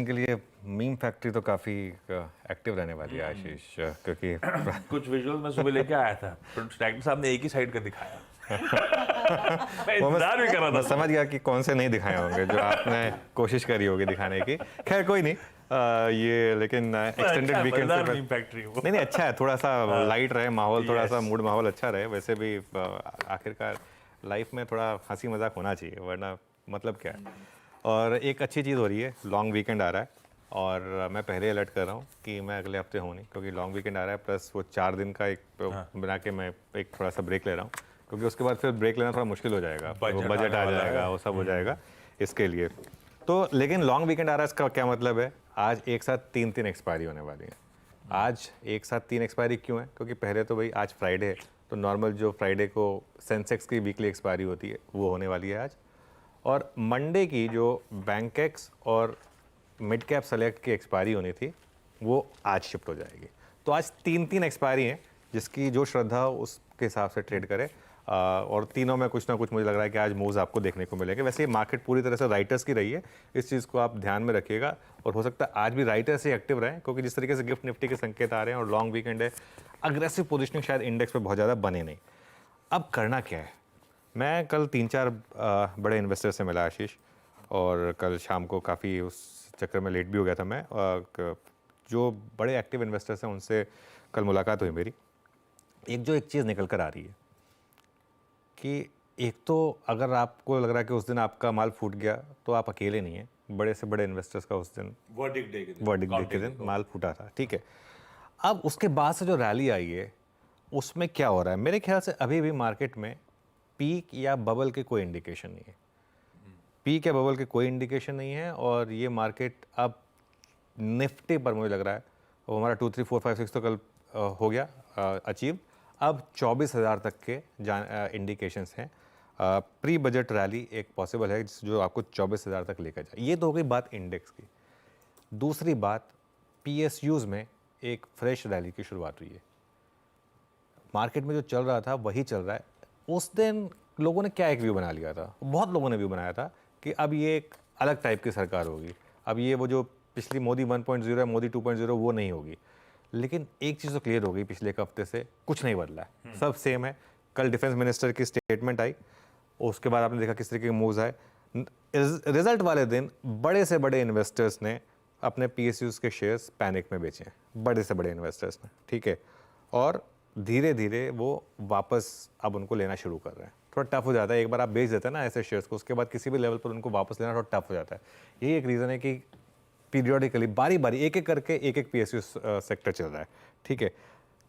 के लिए meme factory तो काफ़ी एक्टिव रहने वाली है आशीष, क्योंकि कुछ विजुअल मैं सुबह लेके आया था, पर डायरेक्टर साहब ने एक ही साइड का दिखाया। मैं वो इंतजार भी कर रहा मैं था। समझ गया कि कौन से नहीं दिखाए होंगे जो आपने कोशिश करी होगी दिखाने की। खैर कोई नहीं, ये लेकिन एक्सटेंडेड अच्छा, वीकेंड मजेदार से मीम फैक्ट्री वो। नहीं अच्छा है, थोड़ा सा लाइट रहे माहौल, थोड़ा सा Yes. मूड माहौल अच्छा रहे। वैसे भी आखिरकार लाइफ में थोड़ा हंसी मजाक होना चाहिए, वरना मतलब क्या है। और एक अच्छी चीज़ हो रही है, लॉन्ग वीकेंड आ रहा है और मैं पहले अलर्ट कर रहा हूँ कि मैं अगले हफ्ते हूँ नहीं, क्योंकि लॉन्ग वीकेंड आ रहा है प्लस वो 4 दिन का एक बना के मैं एक थोड़ा सा ब्रेक ले रहा हूँ, क्योंकि उसके बाद फिर ब्रेक लेना थोड़ा मुश्किल हो जाएगा, वो बजट बजट आने आ वाला जाएगा, है। वो सब हो जाएगा इसके लिए। तो लेकिन लॉन्ग वीकेंड आ रहा है, इसका क्या मतलब है? आज एक साथ तीन एक्सपायरी होने वाली है। आज एक साथ 3 एक्सपायरी क्यों है? क्योंकि पहले तो भाई आज फ्राइडे है, तो नॉर्मल जो फ्राइडे को सेंसेक्स की वीकली एक्सपायरी होती है वो होने वाली है आज। और मंडे की जो बैंकेक्स और मिड कैप सेलेक्ट की एक्सपायरी होनी थी वो आज शिफ्ट हो जाएगी। तो आज तीन एक्सपायरी हैं, जिसकी जो श्रद्धा हो उसके हिसाब से ट्रेड करे। और तीनों में कुछ ना कुछ मुझे लग रहा है कि आज मूव्स आपको देखने को मिलेंगे। वैसे ये मार्केट पूरी तरह से राइटर्स की रही है, इस चीज़ को आप ध्यान में रखिएगा। और हो सकता है आज भी राइटर्स ही एक्टिव रहें, क्योंकि जिस तरीके से गिफ्ट निफ्टी के संकेत आ रहे हैं और लॉन्ग वीकेंड है, अग्रेसिव पोजिशनिंग शायद इंडेक्स पे बहुत ज़्यादा बने नहीं। अब करना क्या है? मैं कल 3-4 बड़े इन्वेस्टर से मिला आशीष, और कल शाम को काफ़ी उस चक्कर में लेट भी हो गया था मैं। जो बड़े एक्टिव इन्वेस्टर्स हैं उनसे कल मुलाकात हुई मेरी। एक चीज़ निकल कर आ रही है कि एक तो अगर आपको लग रहा है कि उस दिन आपका माल फूट गया, तो आप अकेले नहीं हैं। बड़े से बड़े इन्वेस्टर्स का उस दिन वर्डिक्ट डे वर्डिक्ट के दिन माल फूटा था, ठीक है। अब उसके बाद से जो रैली आई है उसमें क्या हो रहा है? मेरे ख्याल से अभी भी मार्केट में पीक या बबल के कोई इंडिकेशन नहीं है। पीक या बबल के कोई इंडिकेशन नहीं है। और ये मार्केट अब निफ्टी पर मुझे लग रहा है वो हमारा 2 3 4 5 6 तो कल हो गया अचीव। अब 24,000 तक के इंडिकेशंस हैं। प्री बजट रैली एक पॉसिबल है जो आपको 24,000 तक लेकर जाए। ये तो हो गई बात इंडेक्स की। दूसरी बात, पीएसयूज में एक फ्रेश रैली की शुरुआत हुई है। मार्केट में जो चल रहा था वही चल रहा है। उस दिन लोगों ने क्या एक व्यू बना लिया था, बहुत लोगों ने व्यू बनाया था कि अब ये एक अलग टाइप की सरकार होगी, अब ये वो जो पिछली मोदी 1.0 है, मोदी 2.0 वो नहीं होगी। लेकिन एक चीज़ तो क्लियर हो गई, पिछले एक हफ्ते से कुछ नहीं बदला है, सब सेम है। कल डिफेंस मिनिस्टर की स्टेटमेंट आई, उसके बाद आपने देखा किस तरीके के मूव्स आए। रिजल्ट वाले दिन बड़े से बड़े इन्वेस्टर्स ने अपने पीएसयूज के शेयर्स पैनिक में बेचे हैं, बड़े से बड़े इन्वेस्टर्स ने, ठीक है। और धीरे धीरे वो वापस अब उनको लेना शुरू कर रहे हैं। थोड़ा टफ हो जाता है, एक बार आप बेच देते हैं ना ऐसे शेयर्स को, उसके बाद किसी भी लेवल पर उनको वापस लेना थोड़ा टफ हो जाता है। यही एक रीज़न है कि पीरियोडिकली बारी बारी एक एक करके एक पीएसयू सेक्टर चल रहा है, ठीक है।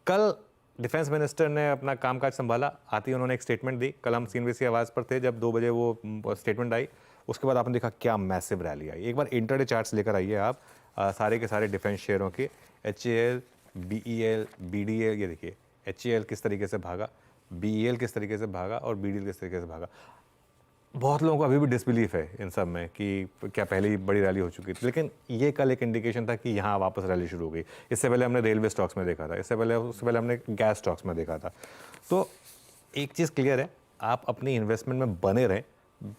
कल डिफेंस मिनिस्टर ने अपना कामकाज संभाला, आती उन्होंने एक स्टेटमेंट दी। कल हम सीएनबीसी आवाज़ पर थे जब 2 बजे वो स्टेटमेंट आई। उसके बाद आपने देखा क्या मैसिव रैली आई। एक बार इंटरडे चार्ट्स लेकर आइए आप, सारे के सारे डिफेंस शेयरों के, HAL, BEL, BDL, ये देखिए HAL किस तरीके से भागा, BEL किस तरीके से भागा और BDL किस तरीके से भागा। बहुत लोगों को अभी भी डिसबिलीफ है इन सब में कि क्या पहले ही बड़ी रैली हो चुकी थी, लेकिन ये कल एक इंडिकेशन था कि यहाँ वापस रैली शुरू हो गई। इससे पहले हमने रेलवे स्टॉक्स में देखा था, उससे पहले हमने गैस स्टॉक्स में देखा था। तो एक चीज़ क्लियर है, आप अपनी इन्वेस्टमेंट में बने रहें,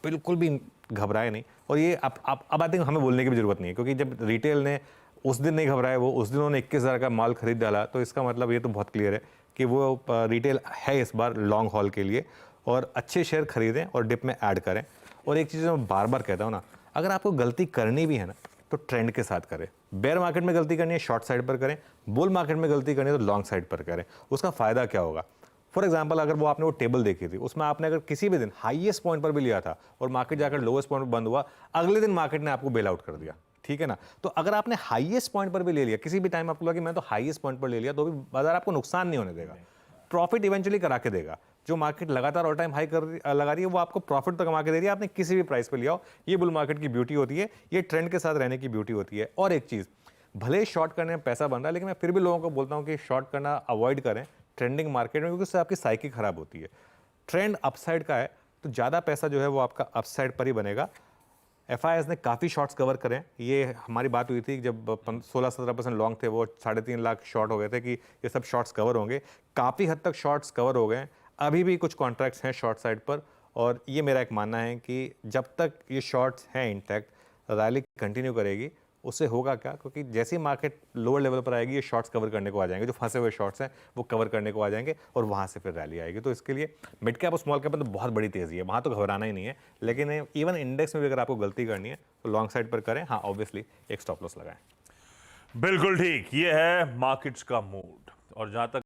बिल्कुल भी घबराए नहीं। और ये अब आई थिंक हमें बोलने की भी ज़रूरत नहीं है, क्योंकि जब रिटेल ने उस दिन नहीं घबराए, वो उस दिन उन्होंने 21,000 का माल खरीद डाला, तो इसका मतलब ये तो बहुत क्लियर है कि वो रिटेल है इस बार लॉन्ग हॉल के लिए। और अच्छे शेयर खरीदें और डिप में ऐड करें। और एक चीज़ मैं बार बार कहता हूँ ना, अगर आपको गलती करनी भी है ना तो ट्रेंड के साथ करें। बेयर मार्केट में गलती करनी है शॉर्ट साइड पर करें, बुल मार्केट में गलती करनी है तो लॉन्ग साइड पर करें। उसका फ़ायदा क्या होगा? फॉर एग्जाम्पल, अगर वो आपने वो टेबल देखी थी, उसमें आपने अगर किसी भी दिन हाईएस्ट पॉइंट पर भी लिया था और मार्केट जाकर लोएस्ट पॉइंट पर बंद हुआ, अगले दिन मार्केट ने आपको बेल आउट कर दिया, ठीक है ना। तो अगर आपने हाईएस्ट पॉइंट पर भी ले लिया, किसी भी टाइम आपको लगा कि मैं तो हाईएस्ट पॉइंट पर ले लिया, तो भी बाजार आपको नुकसान नहीं होने देगा, प्रॉफिट इवेंचुअली करा के देगा। जो मार्केट लगातार ऑल टाइम हाई लगा रही है वो आपको प्रॉफिट तो कमा के दे रही है, आपने किसी भी प्राइस पे लिया हो। ये बुल मार्केट की ब्यूटी होती है, ये ट्रेंड के साथ रहने की ब्यूटी होती है। और एक चीज़, भले ही शॉर्ट करने में पैसा बन रहा है, लेकिन मैं फिर भी लोगों को बोलता हूँ कि शॉर्ट करना अवॉइड करें ट्रेंडिंग मार्केट में, क्योंकि उससे आपकी साइकी खराब होती है। ट्रेंड अपसाइड का है तो ज़्यादा पैसा जो है वो आपका अपसाइड पर ही बनेगा। FIs ने काफ़ी शॉर्ट्स कवर करें। ये हमारी बात हुई थी जब 16-17% लॉन्ग थे, वो 3.5 लाख शॉर्ट हो गए थे कि ये सब शॉर्ट्स कवर होंगे। काफ़ी हद तक शॉर्ट्स कवर हो गए। अभी भी कुछ कॉन्ट्रैक्ट्स हैं शॉर्ट साइड पर, और ये मेरा एक मानना है कि जब तक ये शॉर्ट्स हैं इंटैक्ट, रैली कंटिन्यू करेगी उससे होगा क्या, क्योंकि जैसे ही मार्केट लोअर लेवल पर आएगी ये शॉर्ट्स कवर करने को आ जाएंगे, जो फंसे हुए शॉर्ट्स हैं वो कवर करने को आ जाएंगे और वहाँ से फिर रैली आएगी। तो इसके लिए मिड कैप और स्मॉल कैप में तो बहुत बड़ी तेज़ी है, वहाँ तो घबराना ही नहीं है। लेकिन इवन इंडेक्स में भी अगर आपको गलती करनी है तो लॉन्ग साइड पर करें, हाँ ऑब्वियसली एक स्टॉप लॉस लगाएं। बिल्कुल ठीक, ये है मार्केट्स का मूड। और जहां तक